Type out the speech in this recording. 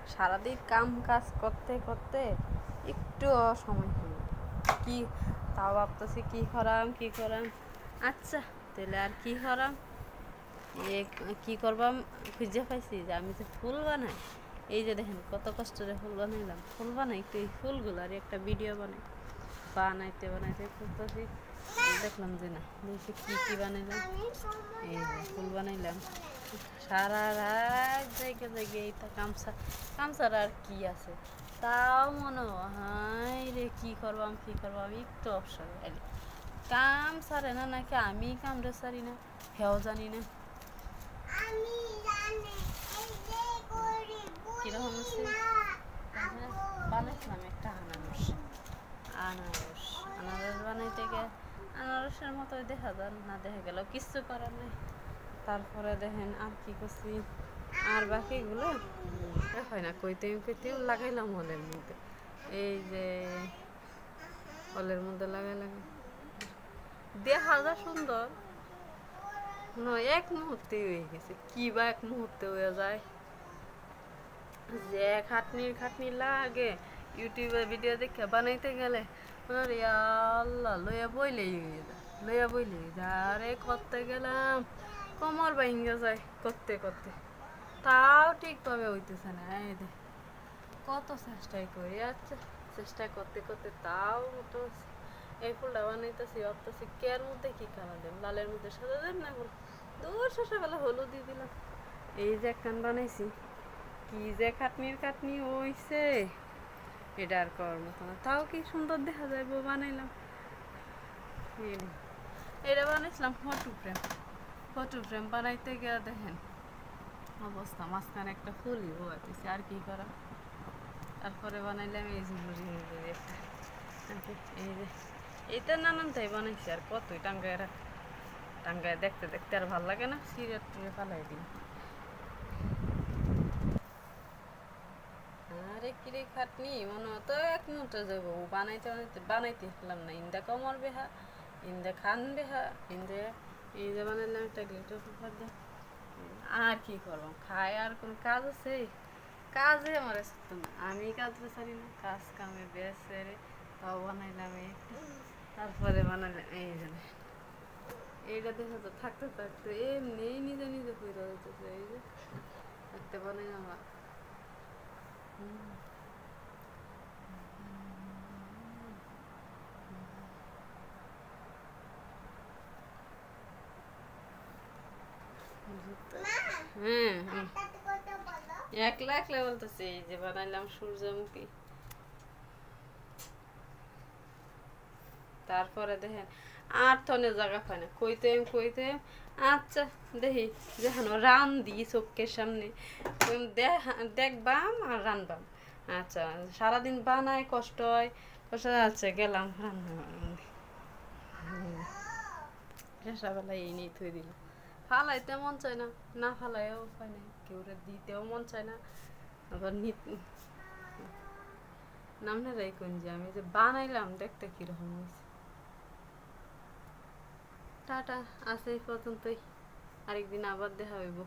সারাদিন কাম কাজ করতে করতে একটু সময় হলো কি তাও ভাবতেছি কি করাম আচ্ছা তাহলে আর কি করাম কি করবাম খুঁজে পাইছি যে আমি যে ফুল বানাই এই যে দেখেন কত কষ্ট করে ফুল বানাইলাম ফুল বানাই একটু এই ফুলগুলার একটা ভিডিও বানাইতে খুঁজতেছি দেখলাম যে না দেখি কি বানাইলাম এই যে ফুল বানাইলাম সারা রাত জায়গায় এইটা কামসার আর কি আছে তাও মনে হয় রে কি করবাম একটু অবসর এলে কাম সারে না নাকি আমি কামড়ে সারি না হেও জানি না কিরকম হচ্ছে বানাইছিলাম একটা আনারস বানাইতে গিয়ে আনারসের মতোই দেখা যান না দেখা গেল কিচ্ছু করার নেই তারপরে দেখেন আর কি করছি আর বাকিগুলো হয় না কইতে লাগাইলাম হলের মধ্যে এই যে হলের মধ্যে লাগাই দেখা যা সুন্দর এক মুহূর্তে হয়ে গেছে কি বা এক মুহূর্তে হয়ে যায় যে খাটনি লাগে ইউটিউবে ভিডিও দেখে বানাইতে গেলে আল্লাহ লইয়া বইলেই আরে করতে গেলাম কোমর ভাঙে যায় করতে তাও ঠিকভাবে হইতেছে না এই দে কত চেষ্টাই করি আচ্ছা চেষ্টা করতে তাও তো এই ফুলটা বানাইতেছি ভাবতেছি কেয়ার মধ্যে কি কালার দেব লালের মধ্যে সাদা দেব না দূর শেষেবেলা হলুদ দিয়ে দিলাম এই যে একখান বানাইছি কি যে খাটনি হইছে এটা আর করার মতো না তাও কি সুন্দর দেখা যায় বানাইলাম এটা বানাইছিলাম ফটো ফ্রেম বানাইতে গিয়ে দেখেন অবস্থা মাঝখানে একটা ফুলই বোয়াতেছি আর কি করা তারপরে বানাইলাম এই ঝুলুরি এই যে এইটা নানান তাই বানাইছি আর কতই টাঙ্গায় দেখতে আর ভাল লাগে না সিরিয়ার টুরে ফালাই দিই আরে কিরে খাটনি মনে হতো এক মুহূর্তে যাবো বানাইতে পেলাম না ইন্দা কমর বেহা ইন্দা খান বেহা এই যে বানাইলাম একটা গ্লিটার পেপার দিয়ে আর কি করবো খাই আর কোন কাজ আছে কাজে আমার আসতো না আমি কাজ বেসারি না কাজ কামে বেসে তাও বানাইলাম তারপরে বানাইলাম এই জন্য এইটা দেখে তো থাকতে এমনি নিজে পুরো হইতেছে এই যে থাকতে বানাইলাম একলা বলতেছি এই যে বানাইলাম সূর্যমুখী তারপরে দেখেন আর থনে জায়গা পায় না কইতে আচ্ছা দেখি যেখানে রান দিই চোখের সামনে দেখবাম আর রানবাম আচ্ছা সারাদিন বানায় কষ্ট হয় আচ্ছা গেলাম শেষাবেলায় এই নিয়ে থই দিল ফালাইতে মন চায় না ফালাইও উপায় নেই কেউ দিতেও মন চায় না আবার নামনে রাই কোন যে আমি যে বানাইলাম দেখতে কিরকম হয়েছে টাটা আছে এই পর্যন্তই আরেকদিন আবার দেখা হইব